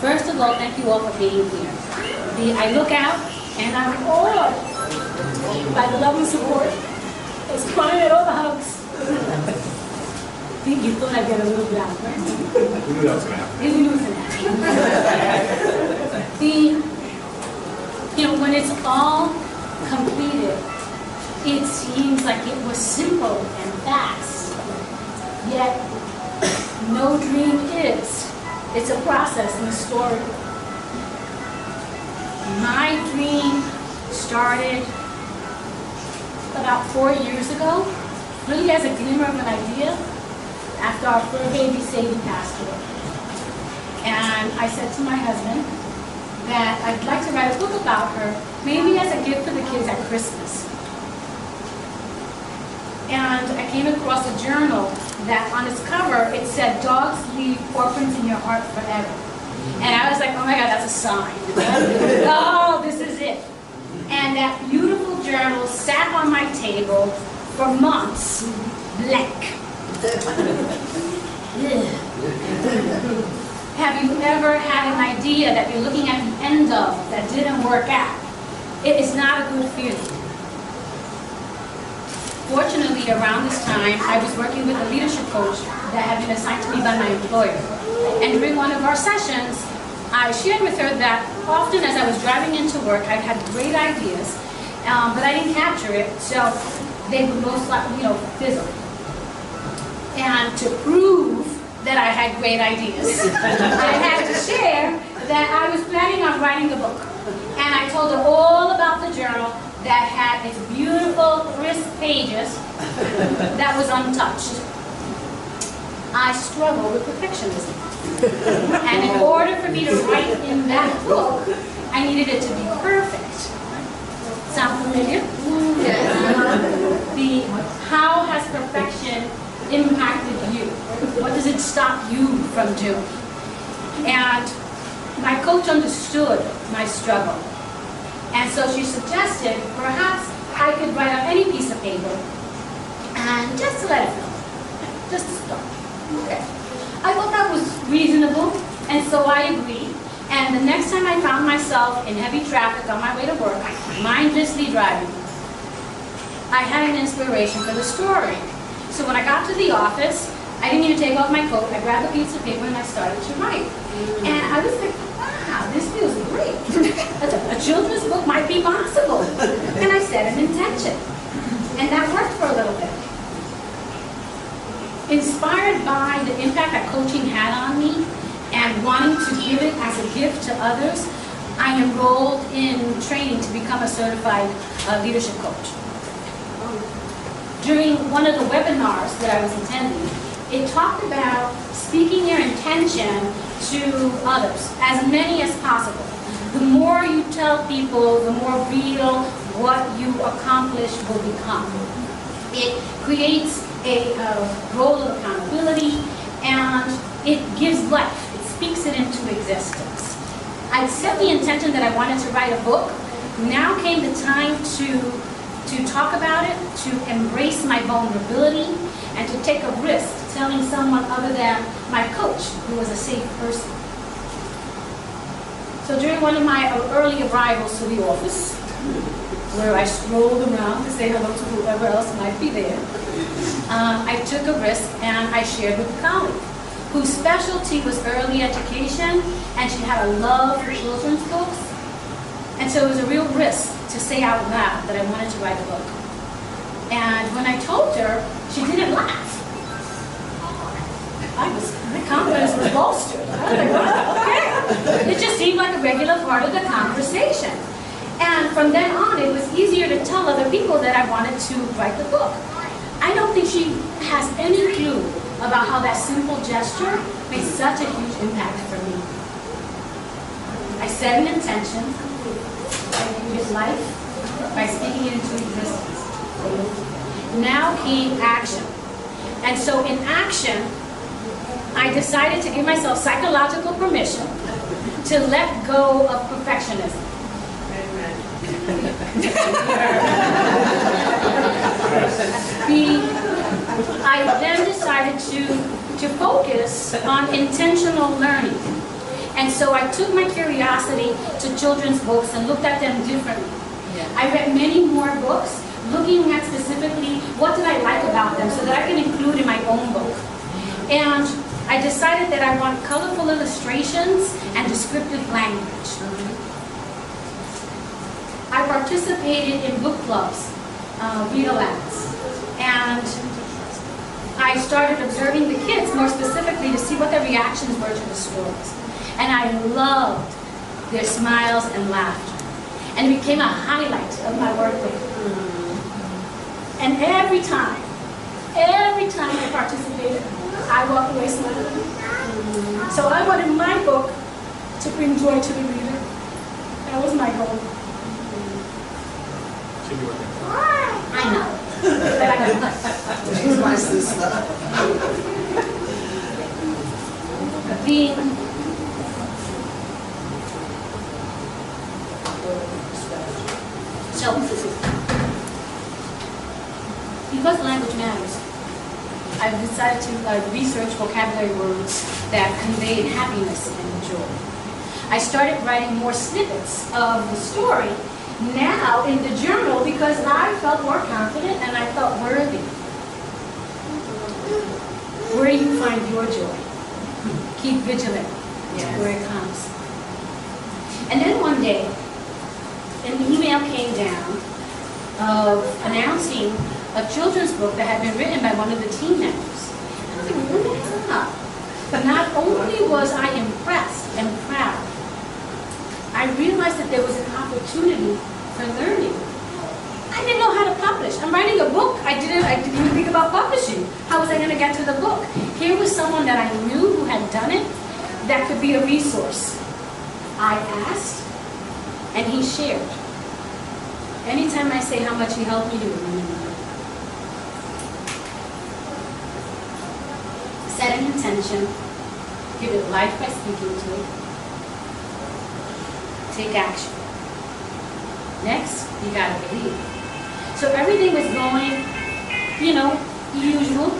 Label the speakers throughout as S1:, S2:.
S1: First of all, thank you all for being here. I look out and I'm awed by the love and support. It's crying at all the hugs. You thought I'd get a little bit out, right?
S2: We knew that was going to happen.
S1: You knew it was going to happen. When it's all completed, it seems like it was simple and fast. Yet, no dream is. It's a process and a story. My dream started about 4 years ago, really as a glimmer of an idea, after our fur baby Sadie passed away. And I said to my husband that I'd like to write a book about her, maybe as a gift for the kids at Christmas. And I came across a journal that on its cover, it said, "Dogs leave footprints in your heart forever." And I was like, oh my God, that's a sign. Oh, this is it. And that beautiful journal sat on my table for months, blank. Have you ever had an idea that you're looking at the end of that didn't work out? It is not a good feeling. Fortunately, around this time, I was working with a leadership coach that had been assigned to me by my employer. And during one of our sessions, I shared with her that often as I was driving into work, I had great ideas, but I didn't capture it, so they would most likely, fizzle. And to prove that I had great ideas, I had to share that I was planning on writing a book. And I told her all about the journal that had its beautiful, crisp pages that was untouched. I struggle with perfectionism. And in order for me to write in that book, I needed it to be perfect. Sound familiar? Yes. How has perfection impacted you? What does it stop you from doing? And my coach understood my struggle. And so she suggested perhaps I could write on any piece of paper and just to let it know, just to start. Okay. I thought that was reasonable, and so I agreed. And the next time I found myself in heavy traffic on my way to work, mindlessly driving, I had an inspiration for the story. So when I got to the office, I didn't even take off my coat. I grabbed a piece of paper and I started to write. And I was like, wow, this feels great. A children's book might be possible. And I set an intention. And that worked for a little bit. Inspired by the impact that coaching had on me and wanting to give it as a gift to others, I enrolled in training to become a certified leadership coach. During one of the webinars that I was attending, it talked about speaking your intention to others, as many as possible. The more you tell people, the more real what you accomplish will become. It creates a role of accountability, and it gives life. It speaks it into existence. I set the intention that I wanted to write a book. Now came the time to talk about it, to embrace my vulnerability, and to take a risk telling someone other than my coach, who was a safe person. So during one of my early arrivals to the office, where I strolled around to say hello to whoever else might be there, I took a risk and I shared with a colleague whose specialty was early education, and she had a love for children's books. And so it was a real risk to say out loud that I wanted to write a book. And when I told her, she didn't laugh. My confidence was bolstered. I was like, oh, okay. It just seemed like a regular part of the conversation. And from then on, it was easier to tell other people that I wanted to write the book. I don't think she has any clue about how that simple gesture made such a huge impact for me. I set an intention, I gave it life by speaking it into existence. Now came action. And so in action, I decided to give myself psychological permission to let go of perfectionism. I then decided to focus on intentional learning. And so I took my curiosity to children's books and looked at them differently.
S2: Yeah.
S1: I read many more books, looking at specifically what did I like about them so that I can include in my own book. And I decided that I want colorful illustrations and descriptive language. I participated in book clubs, read-alouds, and I started observing the kids more specifically to see what their reactions were to the stories. And I loved their smiles and laughter. And it became a highlight of my work week. And every time I participated, I walked away smiling. So I wanted my book to bring joy to the reader. That was my goal. I know. But I know.
S3: She's my sister.
S1: Because language matters, I've decided to research vocabulary words that convey happiness and joy. I started writing more snippets of the story now in the journal because I felt more confident and I felt worthy. Where do you find your joy? Keep vigilant where it comes. And then one day, an email came down announcing a children's book that had been written by one of the team members. And I was like, what's up? But not only was I impressed and proud, I realized that there was an opportunity for learning. I didn't know how to publish. I'm writing a book. I didn't even think about publishing. How was I going to get to the book? Here was someone that I knew who had done it that could be a resource. I asked, and he shared. Anytime I say how much he helped me, he would remember. Set an intention, give it life by speaking to it, take action. Next, you gotta believe. So everything was going, usual,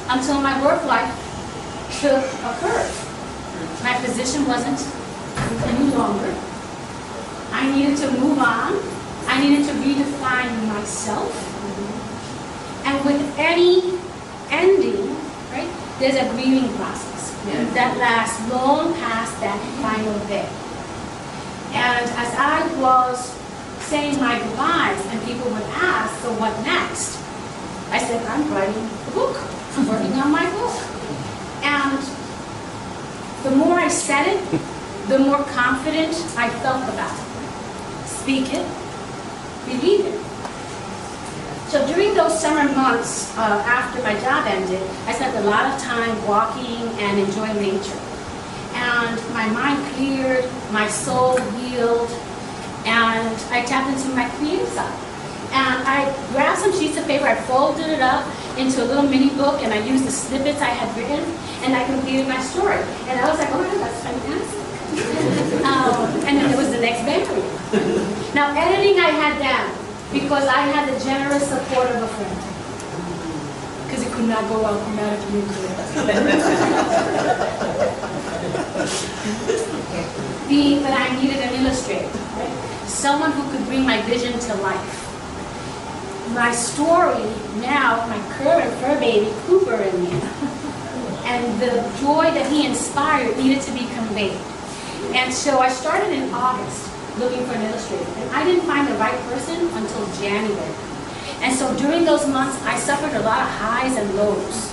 S1: until my work life took a curve. My position wasn't any longer. I needed to move on. I needed to redefine myself. And with any ending, right, there's a grieving process that lasts long past that final day. And as I was saying my goodbyes and people would ask, so what next? I said, I'm writing a book. I'm working on my book. And the more I said it, the more confident I felt about it. Speak it, believe it. So during those summer months after my job ended, I spent a lot of time walking and enjoying nature. And my mind cleared, my soul healed, and I tapped into my creative side. And I grabbed some sheets of paper, I folded it up into a little mini book, and I used the snippets I had written, and I completed my story. And I was like, oh my God, that's fantastic. And then there was the next barrier. Now, editing I had down, because I had the generous support of a friend. Because it could not go out grammatically incorrect. But I needed an illustrator, right? Someone who could bring my vision to life. My story now, my current fur baby, Cooper in me, and the joy that he inspired needed to be conveyed. And so I started in August looking for an illustrator. And I didn't find the right person until January. And so during those months, I suffered a lot of highs and lows.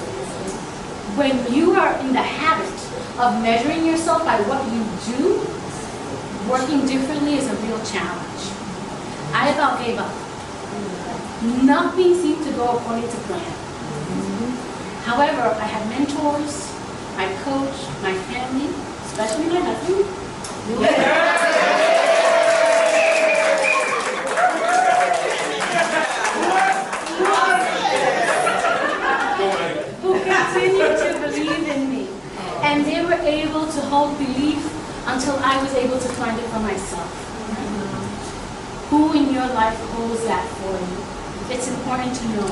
S1: When you are in the habit of measuring yourself by what you do, working differently is a real challenge. I about gave up. Nothing seemed to go according to plan. However, I had mentors, my coach, my family, especially my husband. Who continued to believe in me. And they were able to hold belief until I was able to find it for myself. Who in your life holds that for you? It's important to know.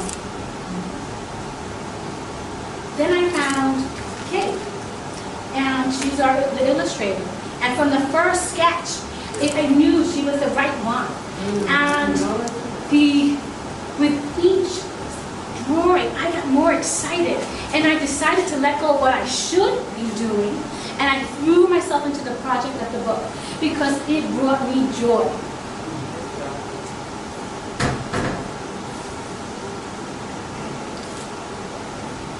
S1: Then I found Kate, and she's the illustrator. And from the first sketch, I knew she was the right one. And with each drawing, I got more excited. And I decided to let go of what I should be doing. And I threw myself into the project of the book because it brought me joy.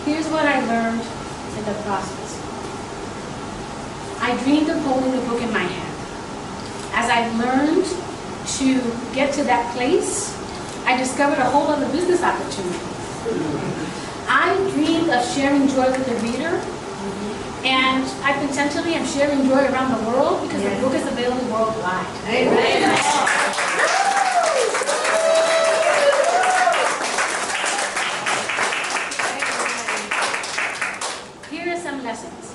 S1: Here's what I learned in the process. I dreamed of holding the book in my hand. As I learned to get to that place, I discovered a whole other business opportunity. I dreamed of sharing joy with the reader, and I potentially am sharing joy around the world because the book is available worldwide. Amen. Here are some lessons.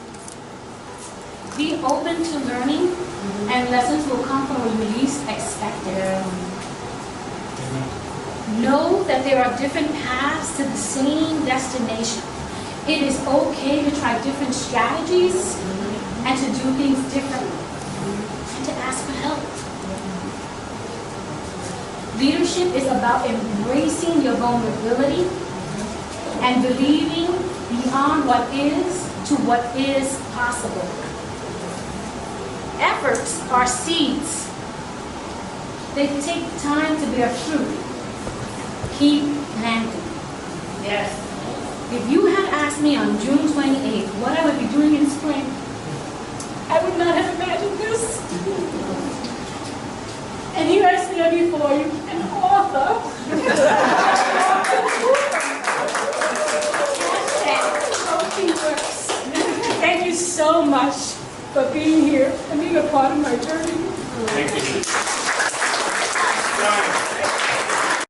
S1: Be open to learning, and lessons will come from where you least expect it. Know that there are different paths to the same destination. It is okay to try different strategies and to do things differently and to ask for help. Leadership is about embracing your vulnerability and believing beyond what is to what is possible. Efforts are seeds. They take time to bear fruit. Keep planting. Yes. If you had asked me on June 28th what I would be doing in spring, I would not have imagined this. And here I stand before you, an author. Thank you so much for being here and being a part of my journey.
S2: Thank you.